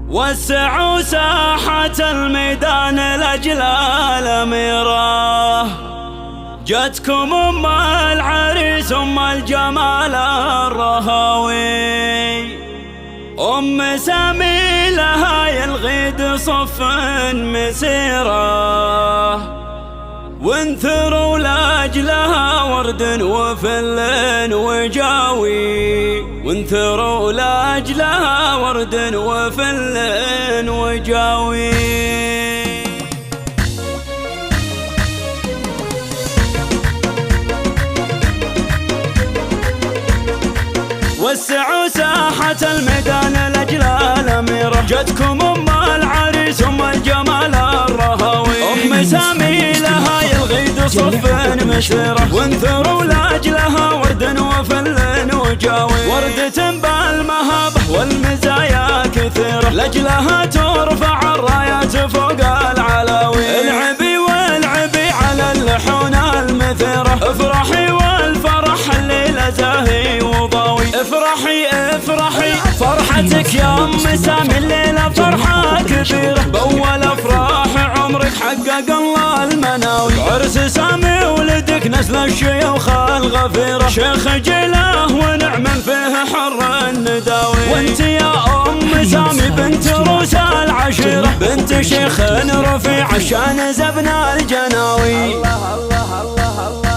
وسعوا ساحة الميدان لأجل الأميرة، جتكم أم العريس أم الجمال الرهاوي، أم سامي لها يلغيد صف مسيرة، وانثروا لأجلها ورد وفل وجاوي، وانثروا لأجلها ورد وفل وجاوي. وسعوا ساحة الميدان لأجل الأميرة، جتكم أم العريس أم الجمال الرهاوي، أم سامي لها يلغيد صف مسيرة، وانثروا لأجلها ورد وفل وجاوي، وردة بالمهابة والمزايا كثيرة، لأجلها ترفع الرايات فوق العلاوي، العبي والعبي على اللحون المثيرة، افرحي والفرح الليلة زاهي وضاوي، افرحي افرحي فرحتك يا أم سامي الليلة فرحة كبيرة، بأول أفراح عمرك حقق الله المناوي، عرس سامي ولدك نسل الشيوخ الغفيرة، شيخ جله ونعم فيه حر النداوي، وانت يا أم سامي بنت روس العشيرة، بنت شيخ رفيع عشان زبنا الجناوي،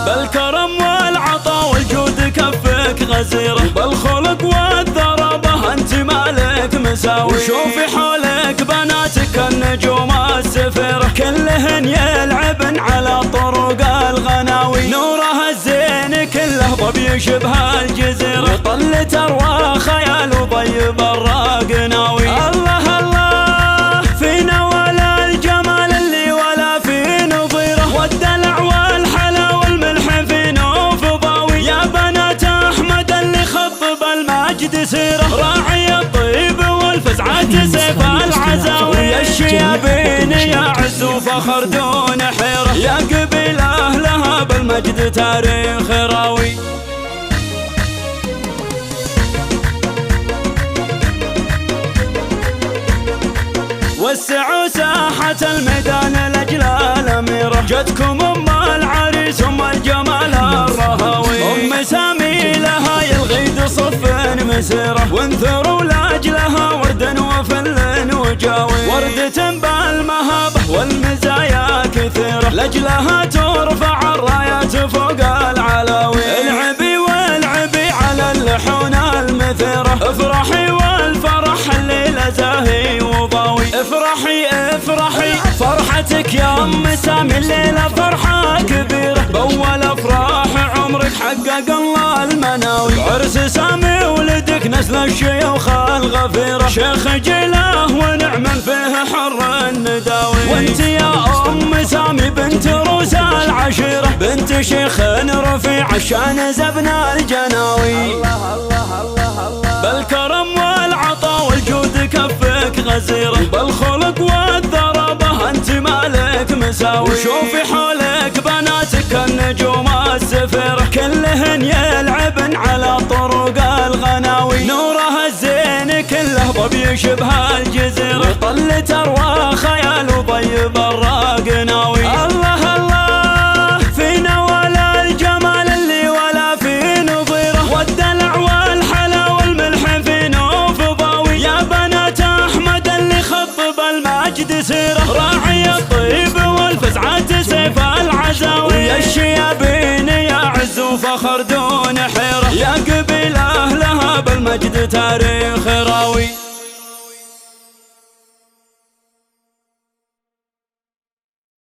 بالكرم والعطاء والجود كفك غزيرة، بالخلق والذرابة انت مالك مساوي، وشوفي حولك بناتك النجوم السفيرة، كلهن يلعبن على طرق الغناوي، نورها الزين كله ضب يشبه الجزيرة، وطلت أروى خيال وضيب الراق ناوي، الله الله فينا ولا الجمال اللي ولا في نظيره، والدلع والحلا والملح في نوف ضاوي، يا بنات أحمد اللي خطب المجد سيره، راعي الطيب والفزعة سيف العزاوي، يا الشيابين يا عز وفخر دون حيرة، يا قبيل أهلها بالمجد تاريخ راوي. وسعوا ساحة الميدان لأجل الأميرة، جتكم أم العريس أم الجمال الرهاوي، أم سامي لها يلغيد صف مسيرة، وانثروا لأجلها ورد وفل وجاوي، وردة بالمهابة والمزايا كثيرة، لأجلها ترفع الرايات فوق العلاوي، العبي والعبي على اللحون المثيرة، افرحي والفرح الليلة زاهي وضاوي، افرحي افرحي فرحتك يا أم سامي الليلة فرحة كبيرة، بأول أفراح عمرك حقق الله المناوي، عرس سامي ولدك نسل الشيوخ الغفيرة، شيخ جله ونعم فيه حر النداوي، وانت يا أم سامي بنت روس العشيرة، بنت شيخ رفيع عشان زبنا الجناوي، بالكرم والعطاء والجود كفك غزيرة، بالخلق والذرابة انت مالك مساوي، وشوفي حولك بناتك النجوم السفيرة، كلهن يلعبن على طرق الغناوي، نورها الزين كله ضب يشبه الجزيرة، وطلت أروى خيال وضيب الراق ناوي، الله الله فينا ولا الجمال اللي ولا في نظيره، والدلع والحلا والملح في نوف ضاوي، يا بنات أحمد اللي خطب المجد سيره، راعي الطيب والفزعة سيف العزاوي، يا الشيابين يا عز وفخر دون حيرة، يا قبيل أهلها بالمجد تاريخ راوي.